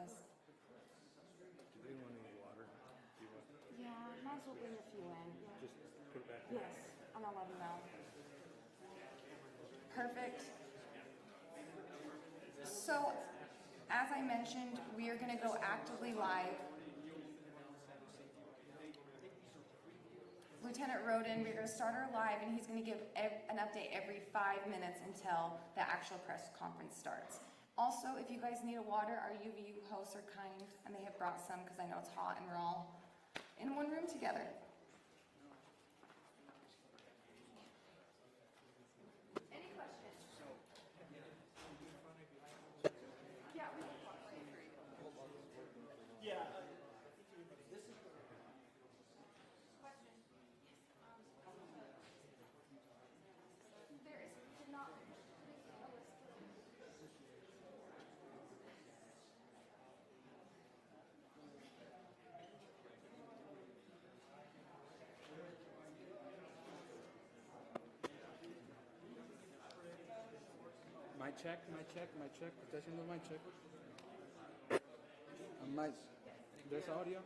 process. Do they want any water? Do you want? Yeah, might as well bring a few in. Yeah. Just put it back. Yes, I'm gonna let them know. Perfect. So, as I mentioned, we are gonna go actively live. Lieutenant Roden, we're going to start our live, and he's going to give an update every 5 minutes until the actual press conference starts. Also, if you guys need a water, our UVU hosts are kind, and they have brought some because I know it's hot and we're all in one room together. Any questions? Yeah, we can talk. Yeah. There is not. My check. Protection of my check. There's audio.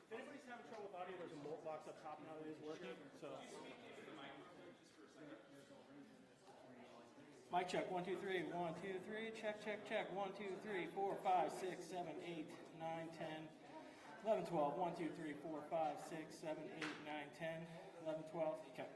If anybody's having trouble with audio, there's a mult box up top now that is working. So, mic check 1 2 3 1 2 3 check 1 2 3 4 5 6 7 8 9 10 11 12 1 2 3 4 5 6 7 8 9 10 11 12. Okay.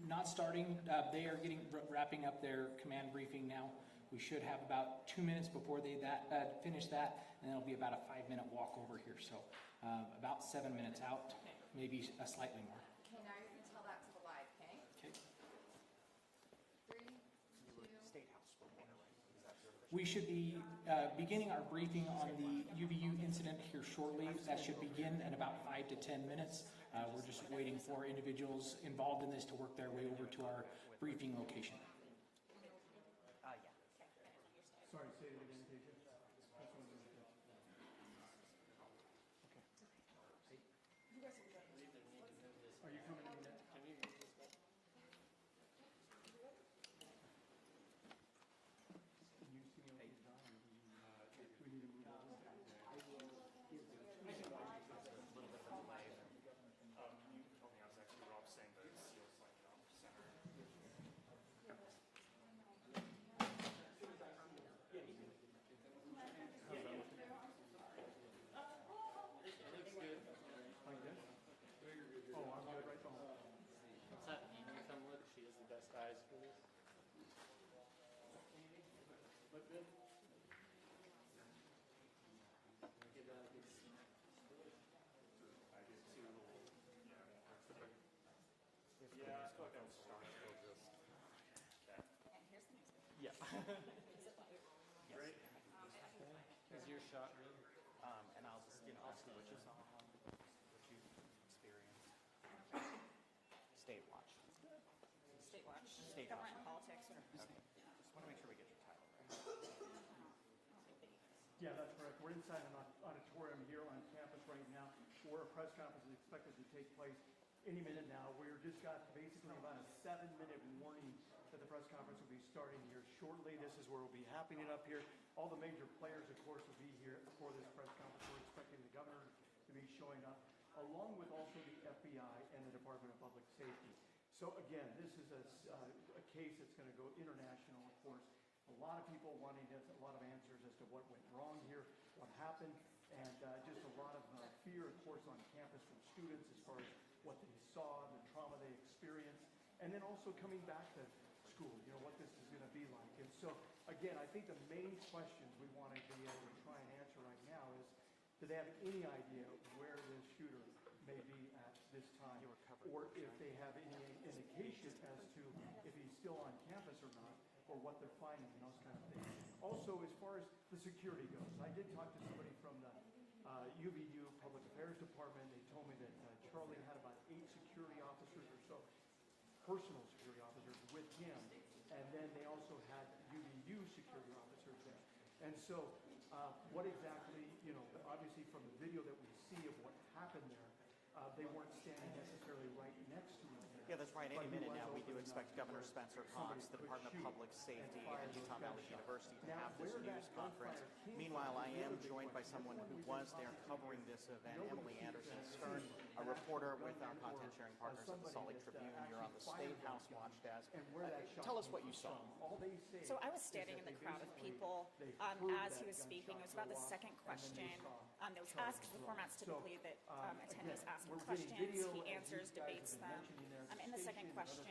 Not starting. They are wrapping up their command briefing now. We should have about 2 minutes before they finish that, and then it'll be about a 5-minute walk over here. So about 7 minutes out, maybe slightly more. Okay, now you can tell that to the live, okay? Okay. 3, 2, State House report. We should be beginning our briefing on the UVU incident here shortly. That should begin in about 5 to 10 minutes. We're just waiting for individuals involved in this to work their way over to our briefing location. Yeah. Sorry, say it again, Keisha. That's one of the- Are you coming in next? You see me okay, John? We need to move on. A little bit of a delay. You told me I was actually wrong saying the seal's like off center. Like this? Oh, I'm good right now. What's that mean you come with? She has the best eyes for this. Look good? Get a good seat. I get to, yeah, I feel like I'm starting to just, yeah. Great. Is your shot good? And I'll just, ask you what you saw, what you experienced. State Watch. State Watch, State government Watch. and politics. Okay. Just want to make sure we get your title right. Yeah, that's correct. We're inside an auditorium here on campus right now, where a press conference is expected to take place any minute now. We're just got basically about a 7-minute warning that the press conference will be starting here shortly. This is where we'll be happening up here. All the major players, of course, will be here for this press conference. We're expecting the governor to be showing up, along with also the FBI and the Department of Public Safety. So again, this is a case that's going to go international, of course. A lot of people wanting a lot of answers as to what went wrong here, what happened, and just a lot of fear, of course, on campus from students as far as what they saw, the trauma they experienced, and then also coming back to school, what this is going to be like. And so, again, I think the main questions we want to be able to try and answer right now is, do they have any idea where this shooter may be at this time? Or if they have any indication as to if he's still on campus or not, or what they're finding, and those kind of things. Also, as far as the security goes, I did talk to somebody from the UVU Public Affairs Department. They told me that Charlie had about 8 security officers or so, personal security officers with him, and then they also had UVU security officers there. And so, what exactly, obviously from the video that we see of what happened there, they weren't standing necessarily right next to him. Yeah, that's right. Any minute now, we do expect Governor Spencer Cox, the Department of Public Safety, and Utah Valley University to have this news conference. Meanwhile, I am joined by someone who was there covering this event, Emily Anderson Stern, a reporter with our content sharing partners at the Salt Lake Tribune. You're on the State House Watch Desk. Tell us what you saw. So I was standing in the crowd of people as he was speaking. It was about the second question that was asked, because the format's typically that attendees ask him questions, he answers, debates them. In the second question,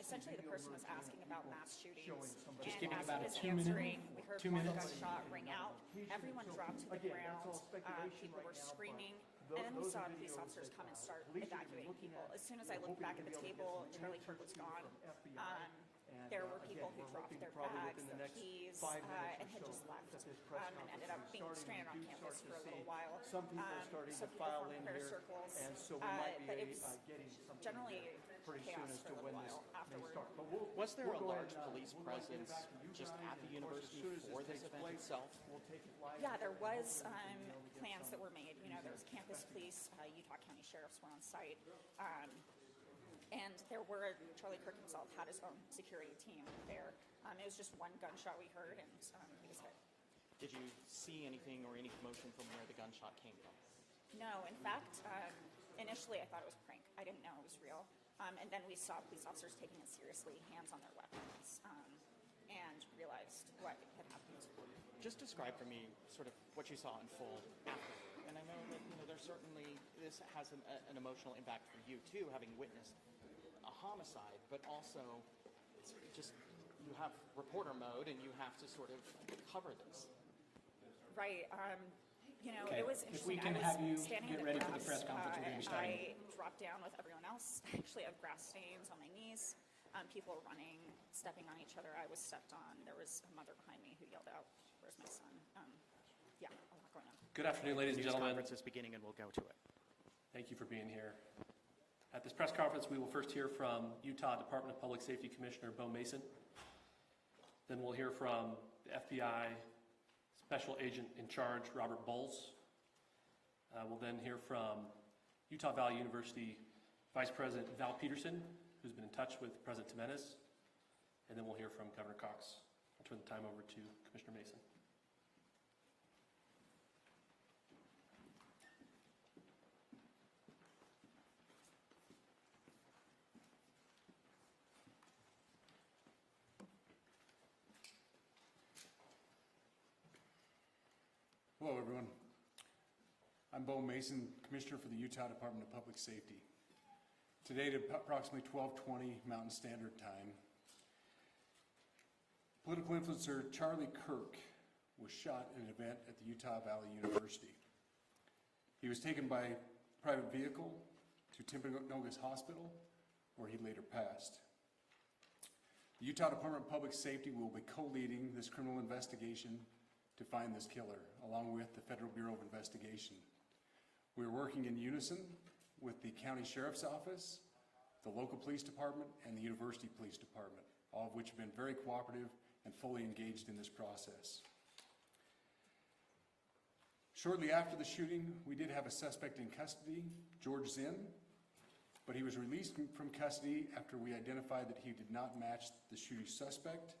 essentially the person was asking about mass shootings. Just And giving as about he a was 2 minute- answering, we heard 2 one minutes. gunshot ring out. Everyone dropped to the ground. People were screaming. And then we saw police officers come and start evacuating people. As soon as I looked back at the table, Charlie Kirk was gone. There were people who dropped their bags, their keys, and had just left, and ended up being stranded on campus for a little while. Some people are starting So to people file formed in prayer here, circles, and so we might but be it was getting something generally pretty soon chaos as for to a when little this while may afterward. start. But Was there a go large ahead and, police we'll get presence back to you just guys, at the and of course, as university soon as for this takes event place, itself? We'll take it live. Yeah, there was plans that were made. There was campus police, Utah County sheriffs were on site, and there were, Charlie Kirk himself had his own security team there. It was just one gunshot we heard, and he was hit. Did you see anything or any commotion from where the gunshot came from? No, in fact, initially I thought it was a prank. I didn't know it was real. And then we saw police officers taking it seriously, hands on their weapons, and realized what had happened. Just describe for me sort of what you saw unfold after. And I know that there's certainly, this has an emotional impact for you too, having witnessed homicide, but also it's just you have reporter mode and you have to sort of cover this. Right. Okay. It was If we interesting. can I was have you standing get in ready for the grass. press conference, we're going to be starting. I dropped down with everyone else. I actually have grass stains on my knees. People were running, stepping on each other. I was stepped on. There was a mother behind me who yelled out, "Where's my son?" Yeah, a lot going on. Good afternoon, ladies and News gentlemen. conference is beginning and we'll go to it. Thank you for being here. At this press conference, we will first hear from Utah Department of Public Safety Commissioner Bo Mason. Then we'll hear from the FBI Special Agent in Charge, Robert Bowles. We'll then hear from Utah Valley University Vice President Val Peterson, who's been in touch with President Jimenez. And then we'll hear from Governor Cox. I'll turn the time over to Commissioner Mason. Hello, everyone. I'm Bo Mason, Commissioner for the Utah Department of Public Safety. Today at approximately 12:20 Mountain Standard Time, political influencer Charlie Kirk was shot at an event at the Utah Valley University. He was taken by private vehicle to Timpanogos Hospital, where he later passed. The Utah Department of Public Safety will be co-leading this criminal investigation to find this killer, along with the Federal Bureau of Investigation. We're working in unison with the County Sheriff's Office, the local police department, and the University Police Department, all of which have been very cooperative and fully engaged in this process. Shortly after the shooting, we did have a suspect in custody, George Zinn, but he was released from custody after we identified that he did not match the shooting suspect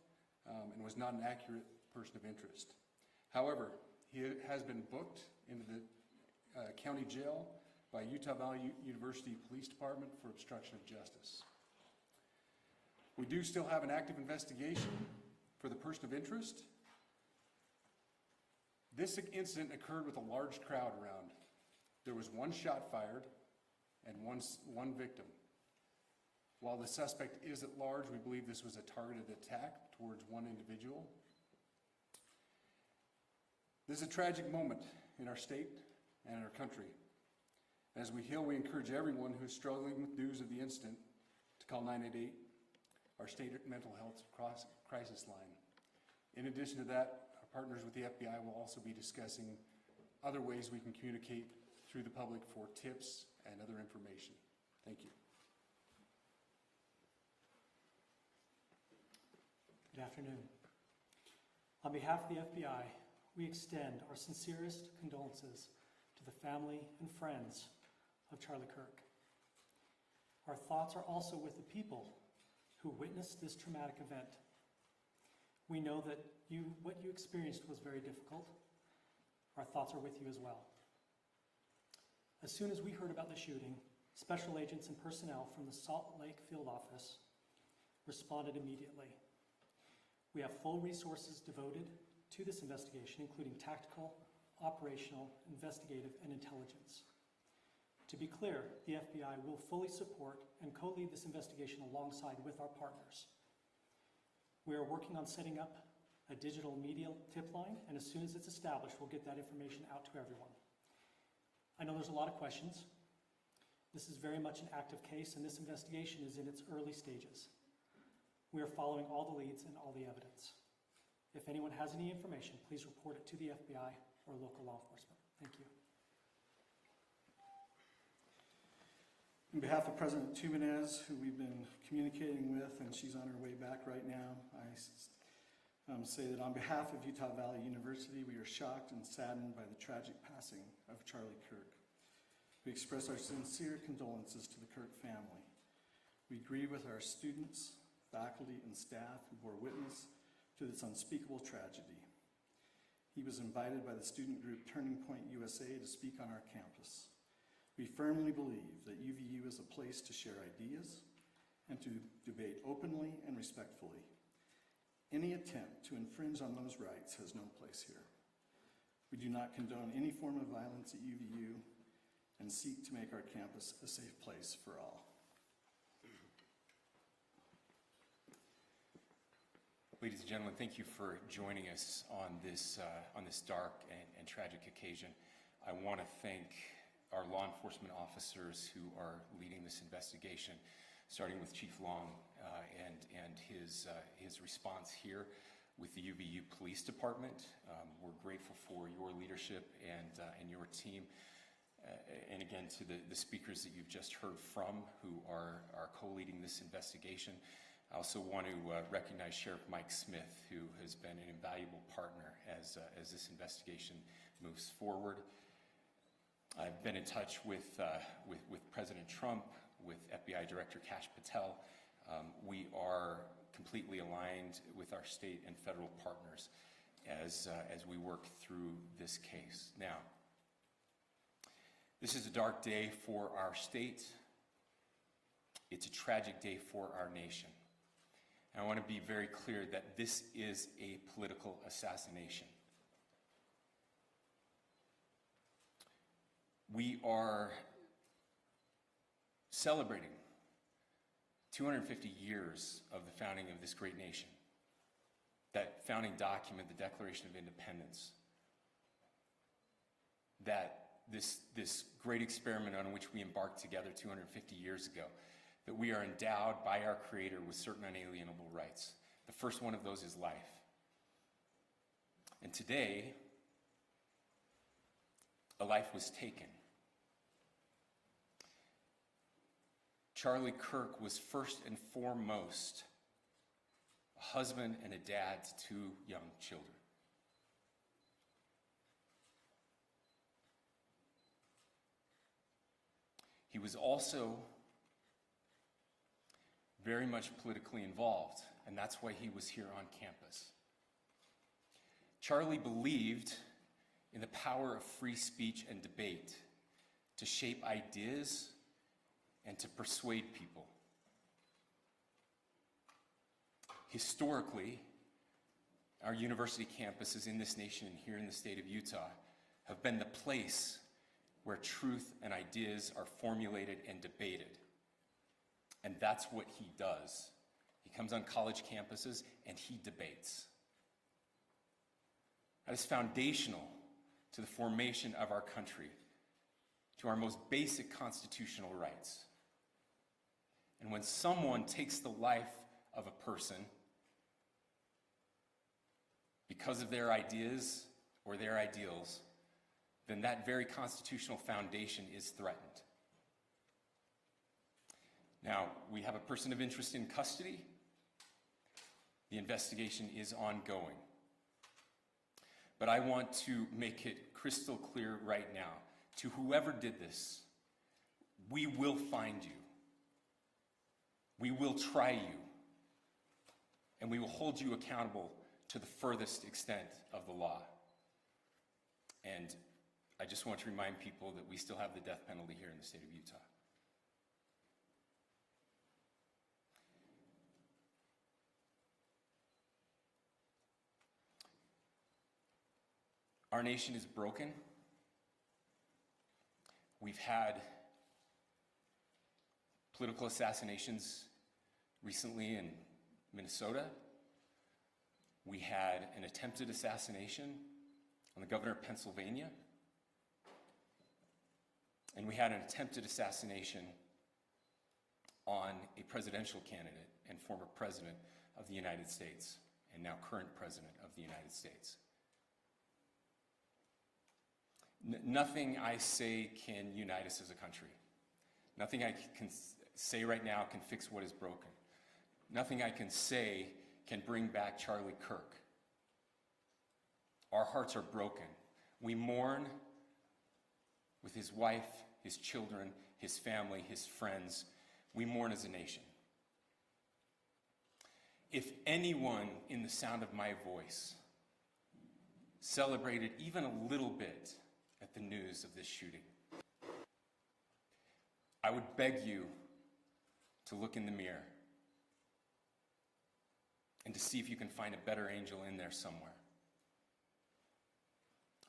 and was not an accurate person of interest. However, he has been booked into the county jail by Utah Valley University Police Department for obstruction of justice. We do still have an active investigation for the person of interest. This incident occurred with a large crowd around. There was one shot fired and one victim. While the suspect is at large, we believe this was a targeted attack towards one individual. This is a tragic moment in our state and in our country. As we heal, we encourage everyone who is struggling with news of the incident to call 988, our state mental health crisis line. In addition to that, our partners with the FBI will also be discussing other ways we can communicate through the public for tips and other information. Thank you. Good afternoon. On behalf of the FBI, we extend our sincerest condolences to the family and friends of Charlie Kirk. Our thoughts are also with the people who witnessed this traumatic event. We know that what you experienced was very difficult. Our thoughts are with you as well. As soon as we heard about the shooting, special agents and personnel from the Salt Lake Field Office responded immediately. We have full resources devoted to this investigation, including tactical, operational, investigative, and intelligence. To be clear, the FBI will fully support and co-lead this investigation alongside with our partners. We are working on setting up a digital media tip line, and as soon as it's established, we'll get that information out to everyone. I know there's a lot of questions. This is very much an active case, and this investigation is in its early stages. We are following all the leads and all the evidence. If anyone has any information, please report it to the FBI or local law enforcement. Thank you. On behalf of President Jimenez, who we've been communicating with, and she's on her way back right now, I say that on behalf of Utah Valley University, we are shocked and saddened by the tragic passing of Charlie Kirk. We express our sincere condolences to the Kirk family. We grieve with our students, faculty, and staff who bore witness to this unspeakable tragedy. He was invited by the student group Turning Point USA to speak on our campus. We firmly believe that UVU is a place to share ideas and to debate openly and respectfully. Any attempt to infringe on those rights has no place here. We do not condone any form of violence at UVU and seek to make our campus a safe place for all. Ladies and gentlemen, thank you for joining us on this dark and tragic occasion. I want to thank our law enforcement officers who are leading this investigation, starting with Chief Long and his response here with the UVU Police Department. We're grateful for your leadership and your team. And again, to the speakers that you've just heard from who are co-leading this investigation. I also want to recognize Sheriff Mike Smith, who has been an invaluable partner as this investigation moves forward. I've been in touch with President Trump, with FBI Director Kash Patel. We are completely aligned with our state and federal partners as we work through this case. Now, this is a dark day for our state. It's a tragic day for our nation. And I want to be very clear that this is a political assassination. We are celebrating 250 years of the founding of this great nation. That founding document, the Declaration of Independence, that this great experiment on which we embarked together 250 years ago, that we are endowed by our Creator with certain unalienable rights. The first one of those is life. And today, a life was taken. Charlie Kirk was first and foremost a husband and a dad to 2 young children. He was also very much politically involved, and that's why he was here on campus. Charlie believed in the power of free speech and debate to shape ideas and to persuade people. Historically, our university campuses in this nation and here in the state of Utah have been the place where truth and ideas are formulated and debated. And that's what he does. He comes on college campuses and he debates. That is foundational to the formation of our country, to our most basic constitutional rights. And when someone takes the life of a person because of their ideas or their ideals, then that very constitutional foundation is threatened. Now, we have a person of interest in custody. The investigation is ongoing. But I want to make it crystal clear right now, to whoever did this, we will find you. We will try you. And we will hold you accountable to the furthest extent of the law. And I just want to remind people that we still have the death penalty here in the state of Utah. Our nation is broken. We've had political assassinations recently in Minnesota. We had an attempted assassination on the governor of Pennsylvania. And we had an attempted assassination on a presidential candidate and former president of the United States, and now current president of the United States. Nothing I say can unite us as a country. Nothing I can say right now can fix what is broken. Nothing I can say can bring back Charlie Kirk. Our hearts are broken. We mourn with his wife, his children, his family, his friends. We mourn as a nation. If anyone in the sound of my voice celebrated even a little bit at the news of this shooting, I would beg you to look in the mirror and to see if you can find a better angel in there somewhere.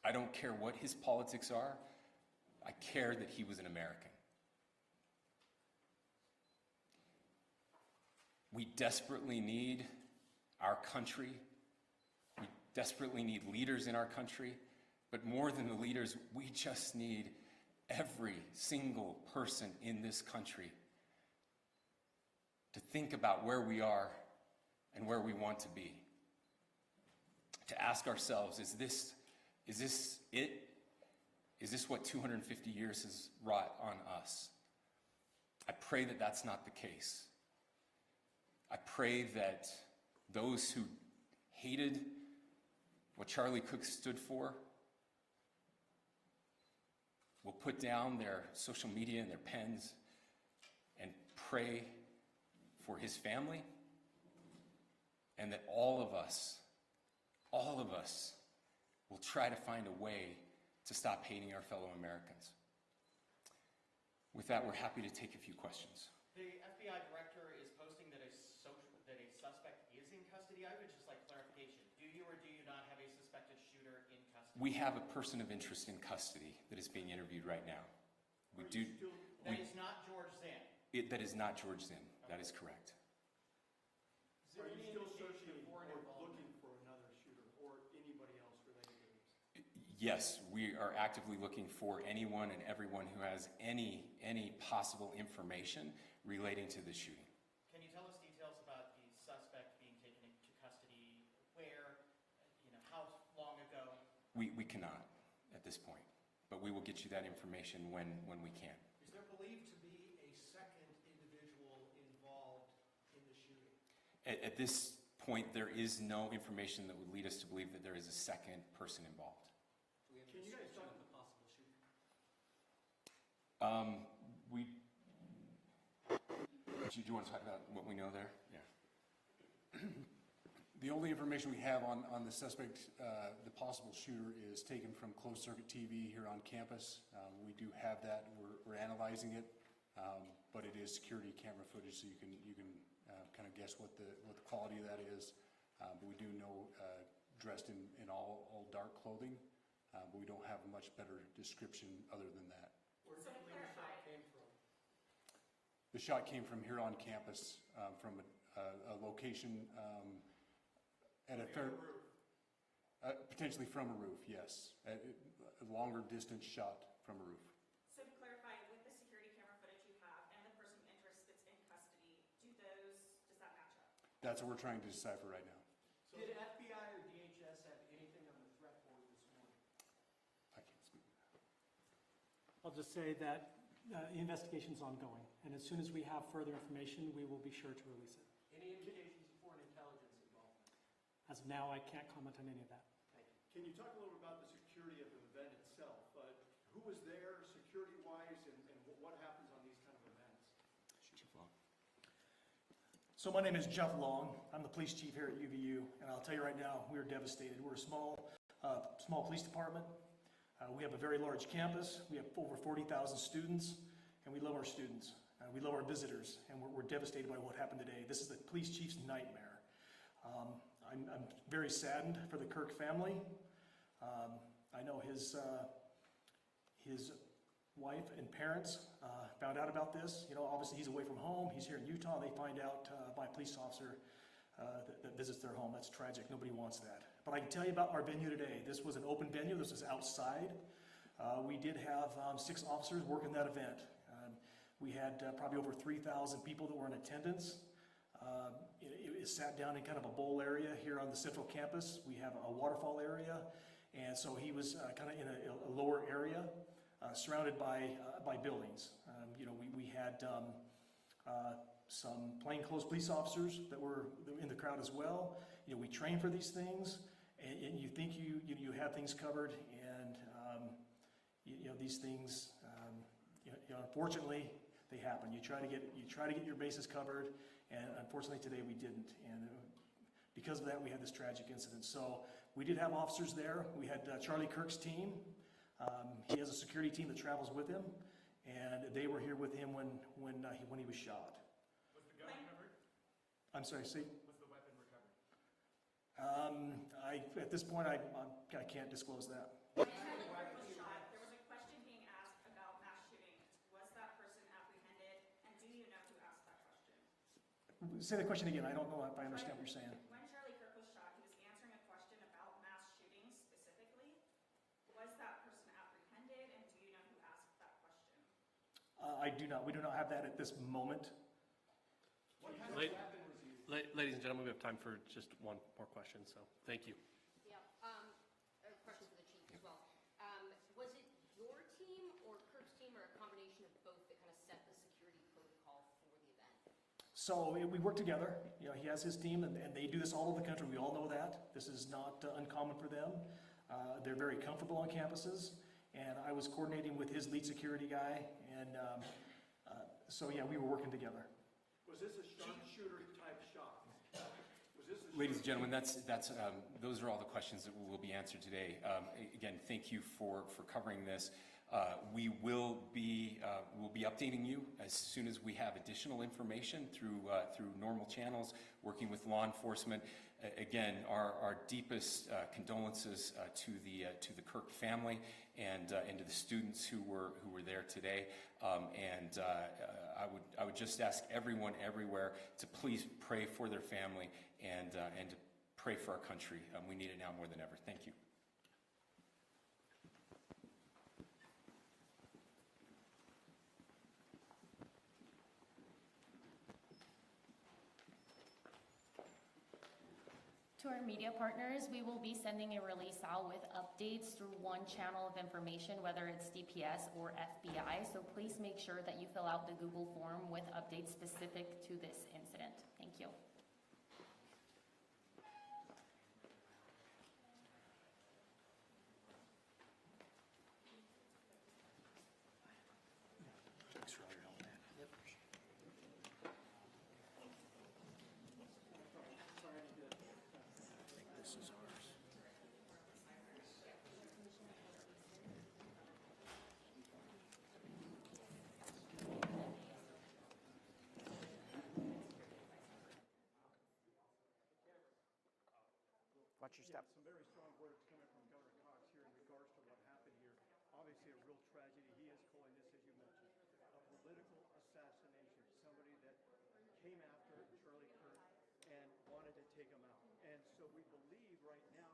I don't care what his politics are. I care that he was an American. We desperately need our country. We desperately need leaders in our country, but more than the leaders, we just need every single person in this country to think about where we are and where we want to be. To ask ourselves, is this it? Is this what 250 years has wrought on us? I pray that that's not the case. I pray that those who hated what Charlie Kirk stood for will put down their social media and their pens and pray for his family, and that all of us will try to find a way to stop hating our fellow Americans. With that, we're happy to take a few questions. The FBI director is posting that a suspect is in custody. I would just like clarification. Do you or do you not have a suspected shooter in custody? We have a person of interest in custody that is being interviewed right now. That is not George Zinn. That is not George Zinn. That is correct. Are you still searching or looking for another shooter or anybody else related to this? Yes, we are actively looking for anyone and everyone who has any possible information relating to the shooting. Can you tell us details about the suspect being taken into custody? Where? How long ago? We cannot at this point, but we will get you that information when we can. Is there believed to be a second individual involved in the shooting? At this point, there is no information that would lead us to believe that there is a second person involved. Can you guys talk about the possible shooting? Do you want to talk about what we know there? Yeah. The only information we have on the suspect, the possible shooter, is taken from closed-circuit TV here on campus. We do have that. We're analyzing it, but it is security camera footage, so you can kind of guess what the quality of that is. But we do know dressed in all dark clothing, but we don't have a much better description other than that. Where do you believe the shot came from? The shot came from here on campus, from a location at a fair, potentially from a roof, yes. A longer distance shot from a roof. So to clarify, with the security camera footage you have and the person of interest that's in custody, does that match up? That's what we're trying to decipher right now. So did FBI or DHS have anything on the threat board this morning? I can't speak. I'll just say that the investigation's ongoing, and as soon as we have further information, we will be sure to release it. Any indications of foreign intelligence involvement? As of now, I can't comment on any of that. Thank you. Can you talk a little bit about the security of the event itself? Who was there security-wise and what happens on these kind of events? So my name is Jeff Long. I'm the police chief here at UVU, and I'll tell you right now, we are devastated. We're a small police department. We have a very large campus. We have over 40,000 students, and we love our students. We love our visitors, and we're devastated by what happened today. This is the police chief's nightmare. I'm very saddened for the Kirk family. I know his wife and parents found out about this. Obviously he's away from home. He's here in Utah. They find out by a police officer that visits their home. That's tragic. Nobody wants that. But I can tell you about our venue today. This was an open venue. This was outside. We did have 6 officers working that event. We had probably over 3,000 people that were in attendance. It sat down in kind of a bowl area here on the central campus. We have a waterfall area, and so he was kind of in a lower area, surrounded by buildings. We had some plainclothes police officers that were in the crowd as well. We train for these things, and you think you have things covered, and these things, unfortunately, they happen. You try to get your bases covered, and unfortunately today we didn't. And because of that, we had this tragic incident. So we did have officers there. We had Charlie Kirk's team. He has a security team that travels with him, and they were here with him when he was shot. Was the gun recovered? I'm sorry, see? Was the weapon recovered? At this point, I can't disclose that. When Charlie Kirk was shot, there was a question being asked about mass shootings. Was that person apprehended, and do you know who asked that question? Say the question again. I don't know if I understand what you're saying. When Charlie I do not. We do not have that at this moment. Ladies and gentlemen, we have time for just one more question, so thank you. Yeah, a question for the chief as well. Was it your team or Kirk's team or a combination of both that kind of set the security protocol for the event? So we work together. You know, he has his team, and they do this all over the country. We all know that. This is not uncommon for them. They're very comfortable on campuses, and I was coordinating with his lead security guy, and so yeah, we were working together. Was this a sharpshooter type shot? Was this a Ladies and gentlemen, those are all the questions that will be answered today. Again, thank you for covering this. We will be updating you as soon as we have additional information through normal channels, working with law enforcement. Again, our deepest condolences to the Kirk family and to the students who were there today. I would just ask everyone everywhere to please pray for their family and to pray for our country. We need it now more than ever. Thank you. To our media partners, we will be sending a release out with updates through one channel of information, whether it's DPS or FBI. So please make sure that you fill out the Google form with updates specific to this incident. Thank you. Watch your step. Some very strong words coming from Governor Cox here in regards to what happened here. Obviously a real tragedy. He is calling this, as you mentioned, a political assassination. Somebody that came after Charlie Kirk and wanted to take him out. And so we believe right now